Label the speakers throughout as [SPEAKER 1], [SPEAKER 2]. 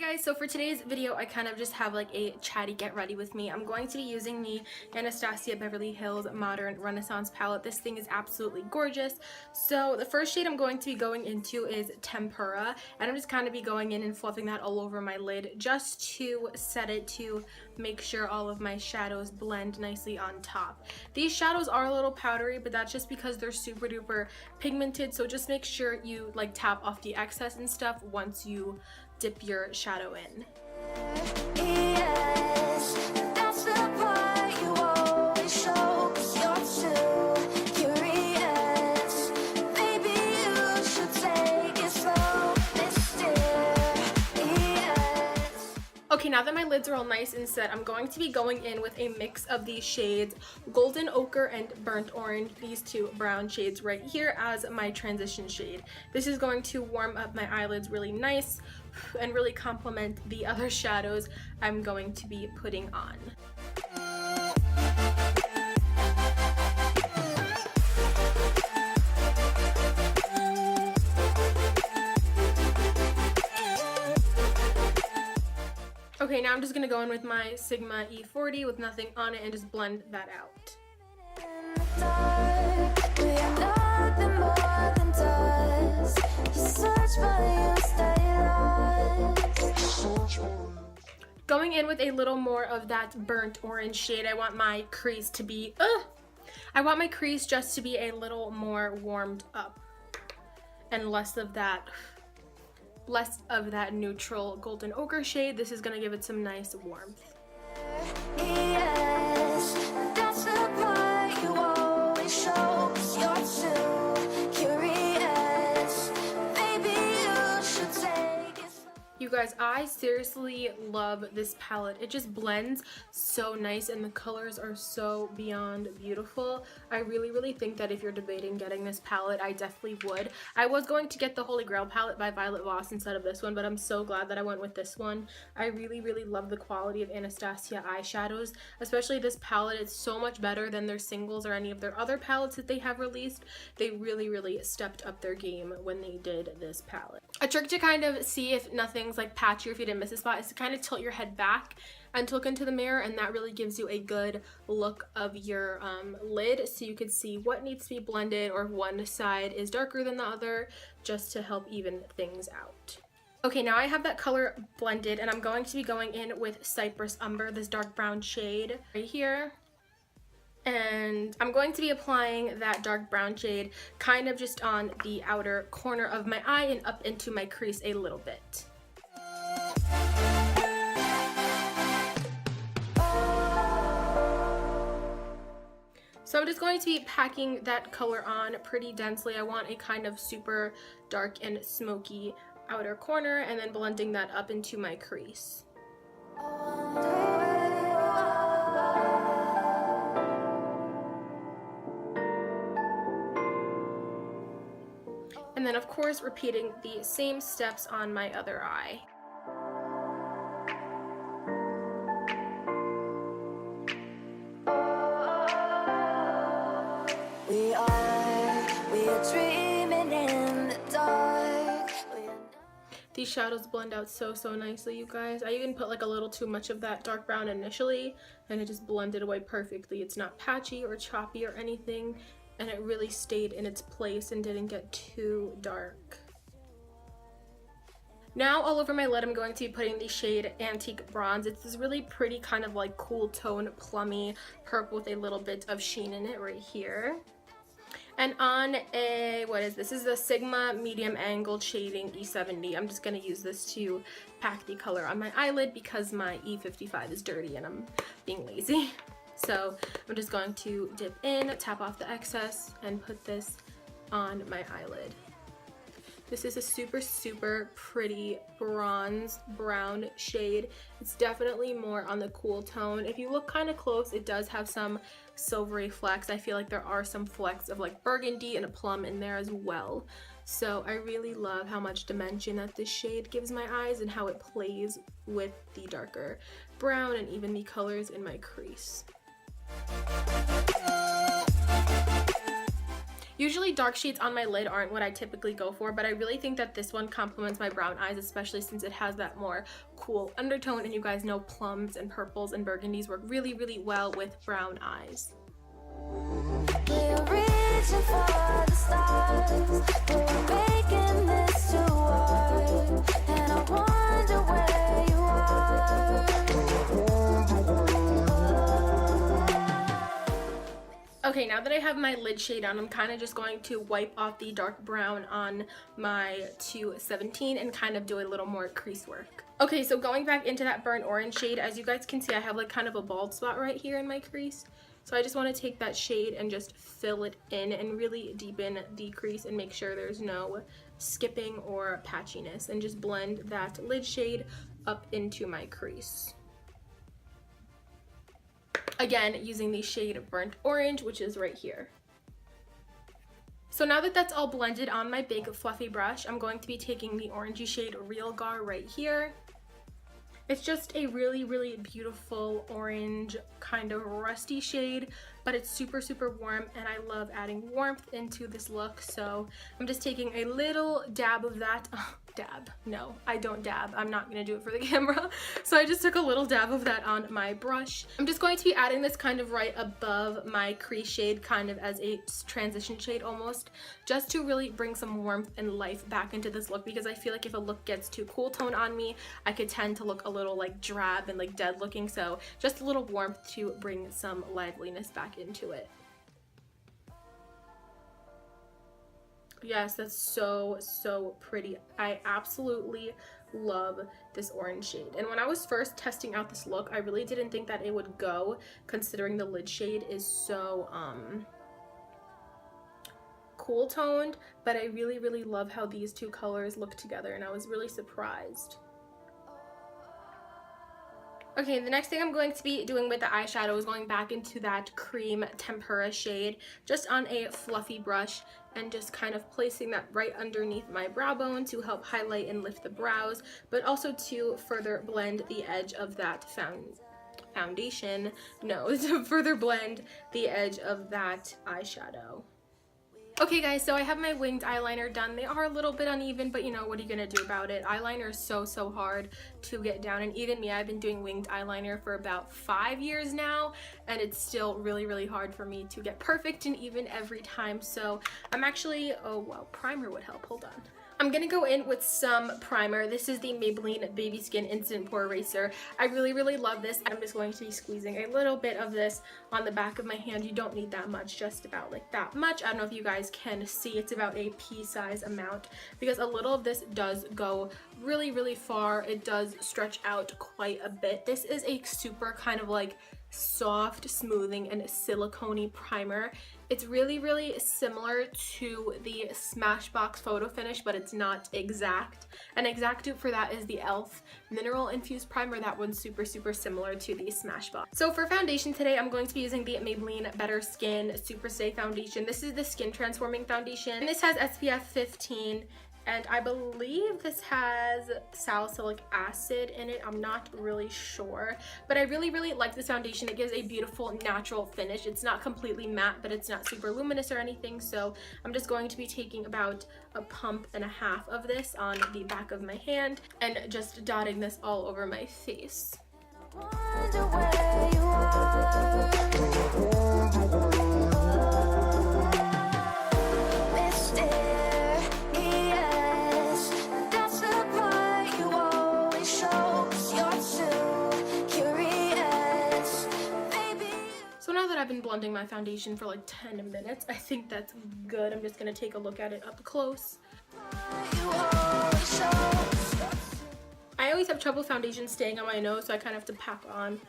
[SPEAKER 1] Guys, so for today's video I kind of just have like a chatty get ready with me. I'm going to be using the Anastasia Beverly Hills Modern Renaissance palette. This thing is absolutely gorgeous. So the first shade I'm going to be going into is Tempura, and I'm just kind of be going in and fluffing that all over my lid just to set it to make sure all of my shadows blend nicely on top. These shadows are a little powdery, but that's just because they're super duper pigmented, so just make sure you like tap off the excess and stuff once you dip your shadow in.
[SPEAKER 2] Yes, that's the part you always show, 'cause you're too curious. Maybe you should take it slow, mysterious.
[SPEAKER 1] Okay, now that my lids are all nice and set, I'm going to be going in with a mix of these shades, Golden Ochre and Burnt Orange, these two brown shades right here as my transition shade. This is going to warm up my eyelids really nice and really complement the other shadows I'm going to be putting on. Okay, now I'm just gonna go in with my Sigma E40 with nothing on it and just blend that out.
[SPEAKER 2] We are nothing more than dust. You search but you stay lost.
[SPEAKER 1] Going in with a little more of that burnt orange shade, I want my crease to be, I want my crease just to be a little more warmed up and less of that neutral golden ochre shade. This is gonna give it some nice warmth.
[SPEAKER 2] Yes, that's the part you always show, 'cause you're too curious. Maybe you should take it slow.
[SPEAKER 1] You guys, I seriously love this palette. It just blends so nice and the colors are so beyond beautiful. I really think that if you're debating getting this palette, I definitely would. I was going to get the Holy Grail palette by Violet Voss instead of this one, but I'm so glad that I went with this one. I really love the quality of Anastasia eyeshadows, especially this palette. It's so much better than their singles or any of their other palettes that they have released. They really stepped up their game when they did this palette. A trick to kind of see if nothing's like patchy or if you didn't miss a spot is to kind of tilt your head back and to look into the mirror, and that really gives you a good look of your lid, so you can see what needs to be blended or if one side is darker than the other, just to help even things out. Okay, now I have that color blended and I'm going to be going in with Cypress Umber, this dark brown shade right here. And I'm going to be applying that dark brown shade kind of just on the outer corner of my eye and up into my crease a little bit. So I'm just going to be packing that color on pretty densely. I want a kind of super dark and smoky outer corner and then blending that up into my crease. And then of course repeating the same steps on my other eye.
[SPEAKER 2] We are dreaming in the dark.
[SPEAKER 1] These shadows blend out so nicely, you guys. I even put like a little too much of that dark brown initially and it just blended away perfectly. It's not patchy or choppy or anything, and it really stayed in its place and didn't get too dark. Now all over my lid I'm going to be putting the shade Antique Bronze. It's this really pretty kind of like cool tone plummy purple with a little bit of sheen in it right here. And on a, what is this? This is the Sigma Medium Angled Shading E70. I'm just going to use this to pack the color on my eyelid because my E55 is dirty and I'm being lazy. So I'm just going to dip in, tap off the excess, and put this on my eyelid. This is a super pretty bronze brown shade. It's definitely more on the cool tone. If you look kind of close, it does have some silvery flecks. I feel like there are some flecks of like burgundy and a plum in there as well. So I really love how much dimension that this shade gives my eyes and how it plays with the darker brown and even the colors in my crease. Usually dark shades on my lid aren't what I typically go for, but I really think that this one complements my brown eyes, especially since it has that more cool undertone, and you guys know plums and purples and burgundies work really, really well with brown eyes.
[SPEAKER 2] We're reaching for the stars, we're making this to work, and I wonder where you are.
[SPEAKER 1] Okay, now that I have my lid shade on, I'm kind of just going to wipe off the dark brown on my 217 and kind of do a little more crease work. Okay, so going back into that burnt orange shade, as you guys can see, I have like kind of a bald spot right here in my crease. So I just want to take that shade and just fill it in and really deepen the crease and make sure there's no skipping or patchiness, and just blend that lid shade up into my crease. Again, using the shade Burnt Orange, which is right here. So now that that's all blended on my big fluffy brush, I'm going to be taking the orangey shade Real Gar right here. It's just a really, really beautiful orange, kind of rusty shade, but it's super, super warm, and I love adding warmth into this look. So I'm just taking a little dab of that. Oh, dab. No, I don't dab. I'm not gonna do it for the camera. So I just took a little dab of that on my brush. I'm just going to be adding this kind of right above my crease shade, kind of as a transition shade almost, just to really bring some warmth and life back into this look, because I feel like if a look gets too cool tone on me, I could tend to look a little like drab and like dead looking. So just a little warmth to bring some liveliness back into it. Yes, that's so, so pretty. I absolutely love this orange shade. And when I was first testing out this look, I really didn't think that it would go, considering the lid shade is so cool toned, but I really, really love how these two colors look together, and I was really surprised. Okay, the next thing I'm going to be doing with the eyeshadow is going back into that cream tempera shade, just on a fluffy brush, and just kind of placing that right underneath my brow bone to help highlight and lift the brows, but also to further blend the edge of that foundation. No, to further blend the edge of that eyeshadow. Okay guys, so I have my winged eyeliner done. They are a little bit uneven, but you know, what are you gonna do about it? Eyeliner is so, so hard to get down, and even me, I've been doing winged eyeliner for about 5 years now, and it's still really, really hard for me to get perfect and even every time. So I'm actually, oh well, primer would help, hold on. I'm gonna go in with some primer. This is the Maybelline Baby Skin Instant Pore Eraser. I really, really love this. I'm just going to be squeezing a little bit of this on the back of my hand. You don't need that much, just about like that much. I don't know if you guys can see, it's about a pea-size amount, because a little of this does go really, really far. It does stretch out quite a bit. This is a super kind of like soft, smoothing, and silicone-y primer. It's really, really similar to the Smashbox Photo Finish, but it's not exact. An exact dupe for that is the e.l.f. Mineral Infused Primer. That one's super, super similar to the Smashbox. So for foundation today, I'm going to be using the Maybelline Better Skin Super Stay Foundation. This is the Skin Transforming Foundation. And this has SPF 15. And I believe this has salicylic acid in it. I'm not really sure, but I really, really like this foundation. It gives a beautiful natural finish. It's not completely matte, but it's not super luminous or anything. So I'm just going to be taking about a pump and a half of this on the back of my hand and just dotting this all over my face.
[SPEAKER 2] Wonder where you are.
[SPEAKER 1] I've been blending my foundation for like 10 minutes. I think that's good. I'm just gonna take a look at it up close. I always have trouble foundation staying on my nose, so I kind of have to pack on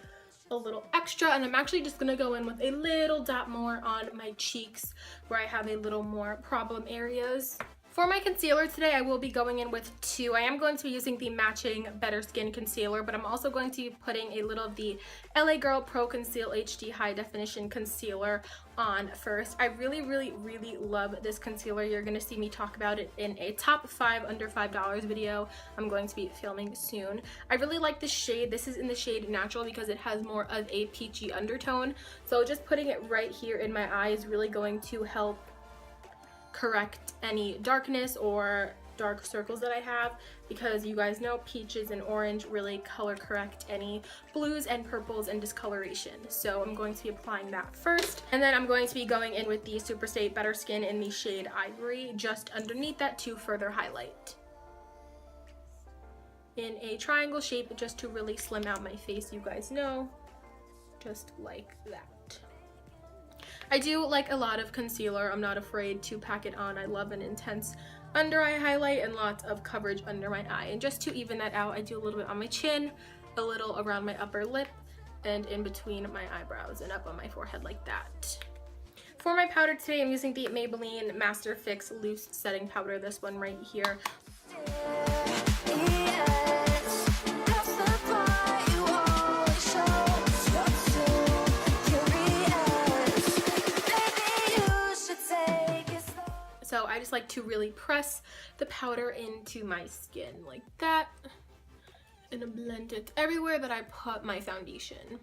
[SPEAKER 1] a little extra, and I'm actually just gonna go in with a little dot more on my cheeks where I have a little more problem areas. For my concealer today, I will be going in with two. I am going to be using the matching Better Skin Concealer, but I'm also going to be putting a little of the LA Girl Pro Conceal HD High Definition Concealer on first. I really, really, really love this concealer. You're going to see me talk about it in a top 5 under $5 video I'm going to be filming soon. I really like this shade. This is in the shade Natural because it has more of a peachy undertone. So just putting it right here in my eye is really going to help correct any darkness or dark circles that I have, because you guys know peaches and orange really color correct any blues and purples and discoloration. So I'm going to be applying that first, and then I'm going to be going in with the Super Stay Better Skin in the shade Ivory just underneath that to further highlight in a triangle shape, just to really slim out my face, you guys know, just like that. I do like a lot of concealer. I'm not afraid to pack it on. I love an intense under eye highlight and lots of coverage under my eye. And just to even that out, I do a little bit on my chin, a little around my upper lip, and in between my eyebrows and up on my forehead like that. For my powder today, I'm using the Maybelline Master Fix Loose Setting Powder, this one right here. So I just like to really press the powder into my skin like that and blend it everywhere that I put my foundation.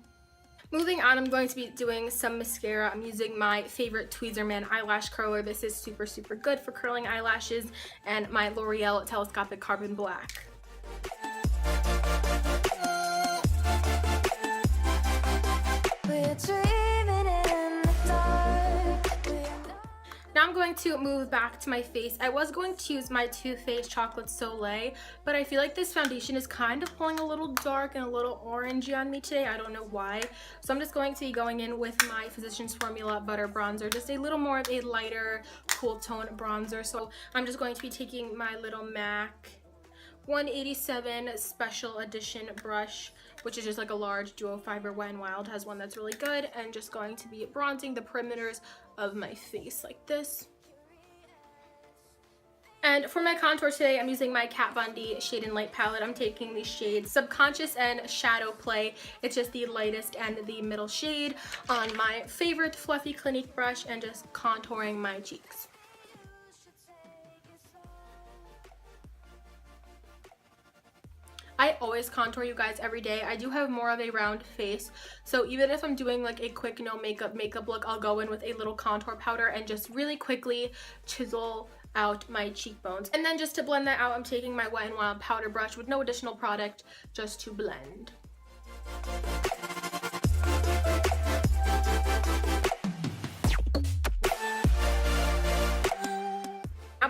[SPEAKER 1] Moving on, I'm going to be doing some mascara. I'm using my favorite Tweezerman eyelash curler. This is super, super good for curling eyelashes, and my L'Oreal Telescopic Carbon Black. Now I'm going to move back to my face. I was going to use my Too Faced Chocolate Soleil, but I feel like this foundation is kind of pulling a little dark and a little orangey on me today. I don't know why. So I'm just going to be going in with my Physicians Formula Butter Bronzer, just a little more of a lighter, cool tone bronzer. So I'm just going to be taking my little MAC 187 Special Edition brush, which is just like a large duo fiber. Wet n Wild has one that's really good, and just going to be bronzing the perimeters of my face like this. And for my contour today, I'm using my Kat Von D Shade and Light palette. I'm taking the shades Subconscious and Shadow Play. It's just the lightest and the middle shade on my favorite fluffy Clinique brush, and just contouring my cheeks. I always contour, you guys, every day. I do have more of a round face, so even if I'm doing like a quick no makeup look, I'll go in with a little contour powder and just really quickly chisel out my cheekbones. And then just to blend that out, I'm taking my Wet n Wild powder brush with no additional product, just to blend.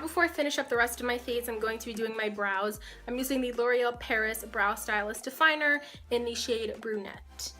[SPEAKER 1] Before I finish up the rest of my face, I'm going to be doing my brows. I'm using the L'Oreal Paris Brow Stylist Definer in the shade Brunette.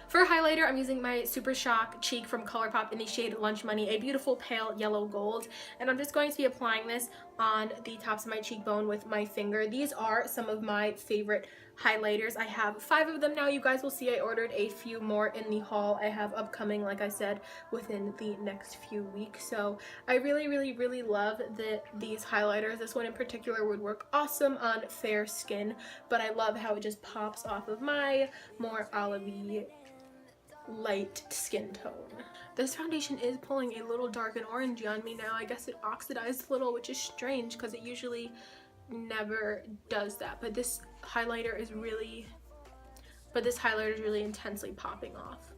[SPEAKER 1] For highlighter, I'm using my Super Shock Cheek from ColourPop in the shade Lunch Money, a beautiful pale yellow gold. And I'm just going to be applying this on the tops of my cheekbone with my finger. These are some of my favorite highlighters. I have 5 of them now. You guys will see I ordered a few more in the haul I have upcoming, like I said, within the next few weeks. So I really, really, really love these highlighters. This one in particular would work awesome on fair skin, but I love how it just pops off of my more olive-y light skin tone. This foundation is pulling a little dark and orangey on me now. I guess it oxidized a little, which is strange because it usually never does that. But this highlighter is really intensely popping off.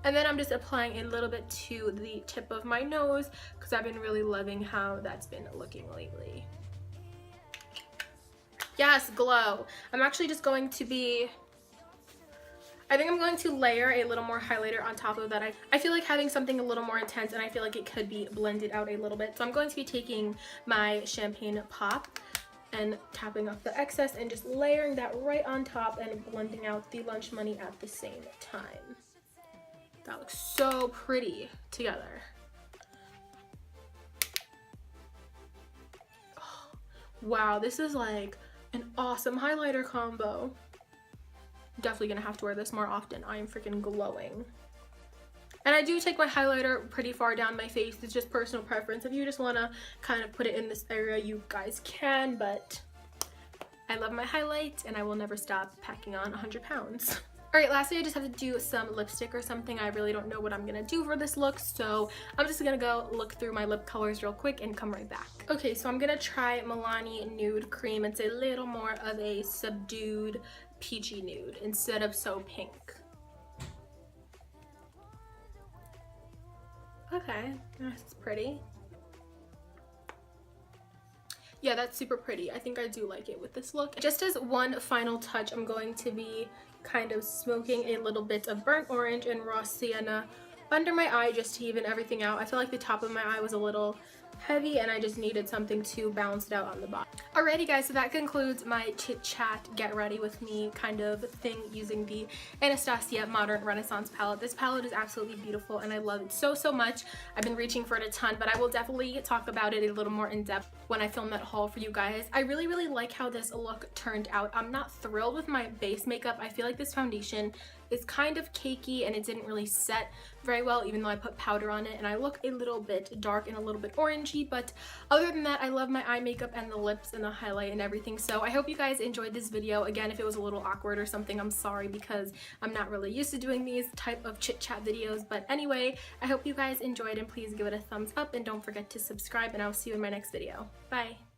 [SPEAKER 1] And then I'm just applying a little bit to the tip of my nose because I've been really loving how that's been looking lately. Yes, glow. I'm actually just going to be, I think I'm going to layer a little more highlighter on top of that. I feel like having something a little more intense, and I feel like it could be blended out a little bit. So I'm going to be taking my Champagne Pop and tapping off the excess and just layering that right on top and blending out the Lunch Money at the same time. That looks so pretty together. Oh, wow, this is like an awesome highlighter combo. Definitely gonna have to wear this more often. I am freaking glowing. And I do take my highlighter pretty far down my face. It's just personal preference. If you just want to kind of put it in this area, you guys can, but I love my highlights and I will never stop packing on 100 pounds. Alright, lastly I just have to do some lipstick or something. I really don't know what I'm gonna do for this look, so I'm just gonna go look through my lip colors real quick and come right back. Okay, so I'm gonna try Milani Nude Cream. It's a little more of a subdued peachy nude instead of so pink. Okay, that's pretty. Yeah, that's super pretty. I think I do like it with this look. Just as one final touch, I'm going to be kind of smoking a little bit of burnt orange and raw sienna under my eye just to even everything out. I feel like the top of my eye was a little heavy and I just needed something to balance it out on the bottom. Alrighty guys, so that concludes my chit chat, get ready with me kind of thing using the Anastasia Modern Renaissance palette. This palette is absolutely beautiful and I love it so much. I've been reaching for it a ton, but I will definitely talk about it a little more in depth when I film that haul for you guys. I really like how this look turned out. I'm not thrilled with my base makeup. I feel like this foundation is kind of cakey and it didn't really set very well, even though I put powder on it, and I look a little bit dark and a little bit orangey, but other than that, I love my eye makeup and the lips and the highlight and everything. So I hope you guys enjoyed this video. Again, if it was a little awkward or something, I'm sorry because I'm not really used to doing these type of chit chat videos, but anyway, I hope you guys enjoyed and please give it a thumbs up and don't forget to subscribe, and I'll see you in my next video. Bye!